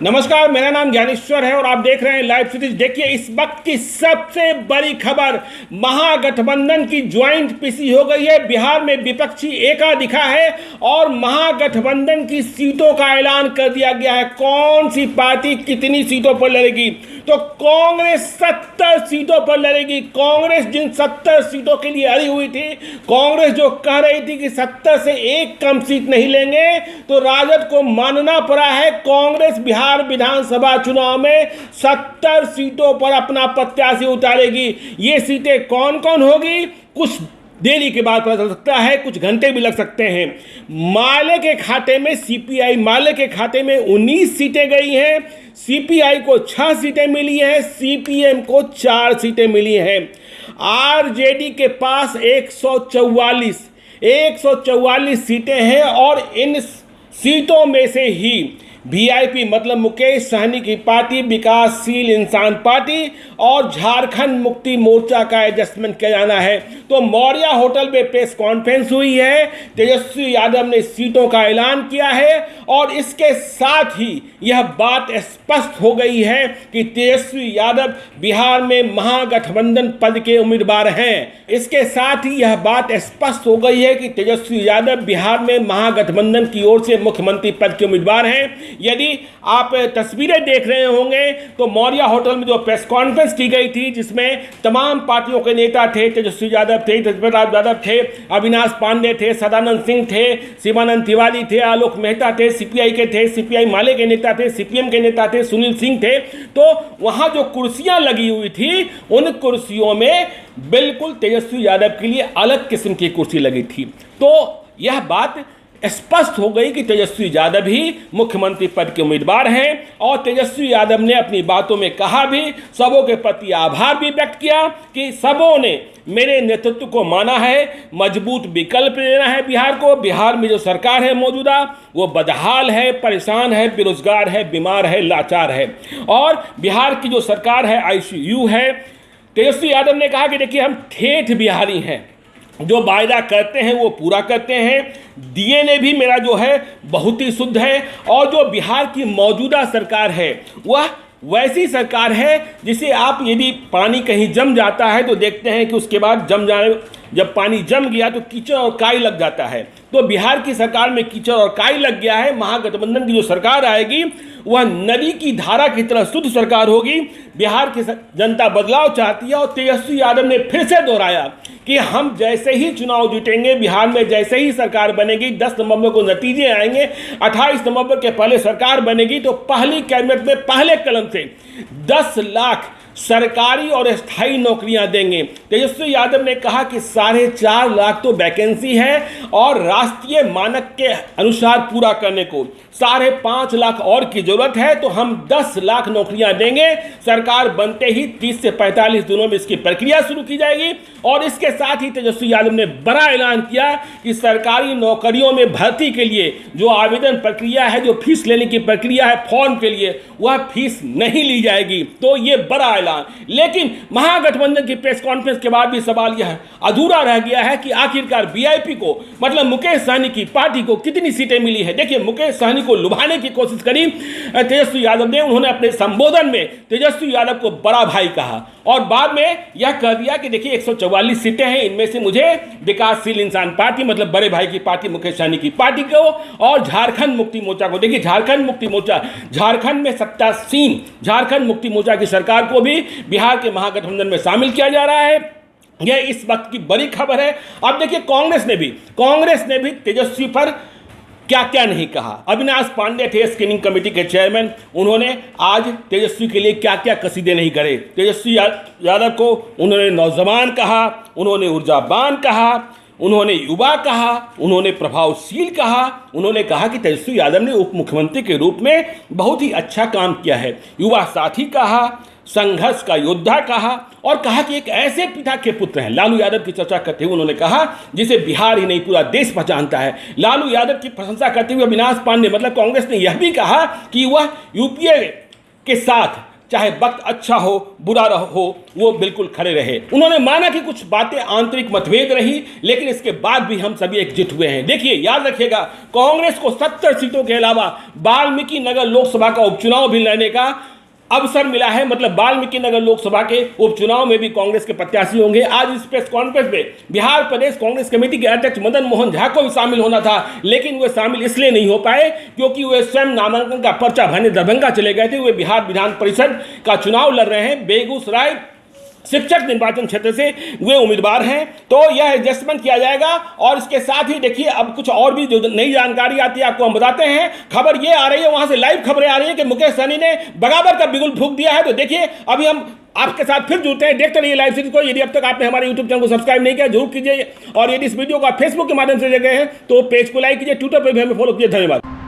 नमस्कार, मेरा नाम ज्ञानेश्वर है और आप देख रहे हैं लाइव सीरीज। देखिए, इस वक्त की सबसे बड़ी खबर, महागठबंधन की ज्वाइंट पीसी हो गई है। बिहार में विपक्षी एकाधिकार है और महागठबंधन की सीटों का ऐलान कर दिया गया है। कौन सी पार्टी कितनी सीटों पर लड़ेगी? तो कांग्रेस 70 सीटों पर लड़ेगी। कांग्रेस जिन 70 सीटों के लिए अड़ी हुई थी, कांग्रेस जो कह रही थी कि 70 से एक कम सीट नहीं लेंगे, तो राजद को मानना पड़ा है कांग्रेस बिहार विधानसभा चुनाव में 70 सीटों पर अपना प्रत्याशी उतारेगी। ये सीटें कौन कौन होगी, कुछ देरी के बाद पता चल सकता है, कुछ घंटे भी लग सकते हैं। माले के खाते में सीपीआई, माले के खाते में 19 सीटें गई हैं। सीपीआई को 6 सीटें मिली हैं, सीपीएम को 4 सीटें मिली हैं। आरजेडी के पास 144 सीटें हैं और इन सीटों में से ही वीआईपी मतलब मुकेश सहनी की पार्टी, विकासशील इंसान पार्टी और झारखंड मुक्ति मोर्चा का एडजस्टमेंट किया जाना है। तो मौर्या होटल में प्रेस कॉन्फ्रेंस हुई है, तेजस्वी यादव ने सीटों का ऐलान किया है और इसके साथ ही यह बात स्पष्ट हो गई है कि तेजस्वी यादव बिहार में महागठबंधन पद के उम्मीदवार हैं। इसके साथ ही यह बात स्पष्ट हो गई है कि तेजस्वी यादव बिहार में महागठबंधन की ओर से मुख्यमंत्री पद के उम्मीदवार हैं। यदि आप तस्वीरें देख रहे होंगे तो मौर्या होटल में जो प्रेस कॉन्फ्रेंस की गई थी, जिसमें तमाम पार्टियों के नेता थे, तेजस्वी यादव थे, तेजप्रताप यादव थे, अविनाश पांडे थे, सदानंद सिंह थे, शिवानंद तिवारी थे, आलोक मेहता थे, सीपीआई के थे, सीपीआई माले के नेता थे, सीपीएम के नेता थे, सुनील सिंह थे। तो वहां जो कुर्सियां लगी हुई थी, उन कुर्सियों में बिल्कुल तेजस्वी यादव के लिए अलग किस्म की कुर्सी लगी थी। तो यह बात स्पष्ट हो गई कि तेजस्वी यादव ही मुख्यमंत्री पद के उम्मीदवार हैं और तेजस्वी यादव ने अपनी बातों में कहा भी, सबों के प्रति आभार भी व्यक्त किया कि सबों ने मेरे नेतृत्व को माना है, मजबूत विकल्प देना है बिहार को। बिहार में जो सरकार है मौजूदा, वो बदहाल है, परेशान है, बेरोजगार है, बीमार है, लाचार है और बिहार की जो सरकार है आईसीयू है। तेजस्वी यादव ने कहा कि देखिए, हम ठेठ बिहारी हैं, जो वायदा करते हैं वो पूरा करते हैं। डीएनए भी मेरा जो है बहुत ही शुद्ध है और जो बिहार की मौजूदा सरकार है वह वैसी सरकार है जिसे आप, यदि पानी कहीं जम जाता है तो देखते हैं कि उसके बाद जब पानी जम गया तो कीचड़ और काई लग जाता है। तो बिहार की सरकार में कीचड़ और काई लग गया है। महागठबंधन की जो सरकार आएगी वह नदी की धारा की तरह शुद्ध सरकार होगी। बिहार की जनता बदलाव चाहती है और तेजस्वी यादव ने फिर से दोहराया कि हम जैसे ही चुनाव जीतेंगे, बिहार में जैसे ही सरकार बनेगी, 10 नवंबर को नतीजे आएंगे, 28 नवंबर के पहले सरकार बनेगी, तो पहली कैबिनेट में पहले कलम से 10 लाख सरकारी और स्थायी नौकरियां देंगे। तेजस्वी यादव ने कहा कि 4.5 लाख तो वैकेंसी है और राष्ट्रीय मानक के अनुसार पूरा करने को 5.5 लाख और की जरूरत है, तो हम 10 लाख नौकरियां देंगे। सरकार बनते ही 30 से 45 दिनों में इसकी प्रक्रिया शुरू की जाएगी। और इसके साथ ही तेजस्वी यादव ने बड़ा ऐलान किया कि सरकारी नौकरियों में भर्ती के लिए जो आवेदन प्रक्रिया है, जो फीस लेने की प्रक्रिया है फॉर्म के लिए, वह फीस नहीं ली जाएगी। तो ये बड़ा ऐलान। लेकिन महागठबंधन की प्रेस कॉन्फ्रेंस के बाद भी सवाल यह अधूरा रह गया है कि आखिरकार वीआईपी को मतलब मुकेश सहनी की पार्टी को कितनी सीटें मिली है। देखिए, मुकेश सहनी को लुभाने की कोशिश करी तेजस्वी यादव ने। उन्होंने अपने संबोधन में तेजस्वी यादव को बड़ा भाई कहा और बाद में यह कह दिया कि देखिए 144 सीटें हैं, इनमें से मुझे विकासशील इंसान पार्टी मतलब बड़े भाई की पार्टी मुकेश सहनी की पार्टी को और झारखंड मुक्ति मोर्चा को। देखिए, झारखंड मुक्ति मोर्चा, झारखंड में सत्तासीन झारखंड मुक्ति मोर्चा की सरकार को भी बिहार के महागठबंधन में शामिल किया जा रहा है। यह इस वक्त की बड़ी खबर है। अब देखिए, कांग्रेस ने भी तेजस्वी पर क्या क्या नहीं कहा। अविनाश पांडे थे स्क्रीनिंग कमेटी के चेयरमैन, उन्होंने आज तेजस्वी के लिए क्या क्या कसीदे नहीं करे। तेजस्वी यादव को उन्होंने नौजवान कहा, उन्होंने ऊर्जावान कहा, उन्होंने युवा कहा, उन्होंने प्रभावशील कहा। उन्होंने कहा कि तेजस्वी यादव ने उप मुख्यमंत्री के रूप में बहुत ही अच्छा काम किया है। युवा साथी कहा, संघर्ष का योद्धा कहा और कहा कि एक ऐसे पिता के पुत्र हैं। लालू यादव की चर्चा करते हुए उन्होंने कहा जिसे बिहार ही नहीं पूरा देश पहचानता है। लालू यादव की प्रशंसा करते हुए अविनाश पांडे मतलब कांग्रेस ने यह भी कहा कि वह यूपीए के साथ चाहे वक्त अच्छा हो बुरा हो, वो बिल्कुल खड़े रहे। उन्होंने माना कि कुछ बातें आंतरिक मतभेद रही, लेकिन इसके बाद भी हम सभी एकजुट हुए हैं। देखिए, याद रखिएगा, कांग्रेस को 70 सीटों के अलावा वाल्मीकि नगर लोकसभा का उपचुनाव भी लड़ने का अवसर मिला है। मतलब वाल्मीकि नगर लोकसभा के उपचुनाव में भी कांग्रेस के प्रत्याशी होंगे। आज इस प्रेस कॉन्फ्रेंस में बिहार प्रदेश कांग्रेस कमेटी के अध्यक्ष मदन मोहन झा को भी शामिल होना था, लेकिन वे शामिल इसलिए नहीं हो पाए क्योंकि वे स्वयं नामांकन का पर्चा भरने दरभंगा चले गए थे। वे बिहार विधान परिषद का चुनाव लड़ रहे हैं, बेगूसराय शिक्षक निर्वाचन क्षेत्र से वे उम्मीदवार हैं। तो यह एडजस्टमेंट किया जाएगा। और इसके साथ ही देखिए, अब कुछ और भी जो नई जानकारी आती है आपको हम बताते हैं। खबर ये आ रही है, वहां से लाइव खबरें आ रही है कि मुकेश सहनी ने बगावत का बिगुल फूंक दिया है। तो देखिए, अभी हम आपके साथ फिर जुड़ते हैं, देखते रहिए लाइव सीरीज को। यदि अब तक आपने हमारे यूट्यूब चैनल को सब्सक्राइब नहीं किया, जरूर कीजिए। और यदि इस वीडियो को आप फेसबुक के माध्यम से देख रहे हैं तो पेज को लाइक कीजिए, ट्विटर पर भी हमें फॉलो कीजिए। धन्यवाद।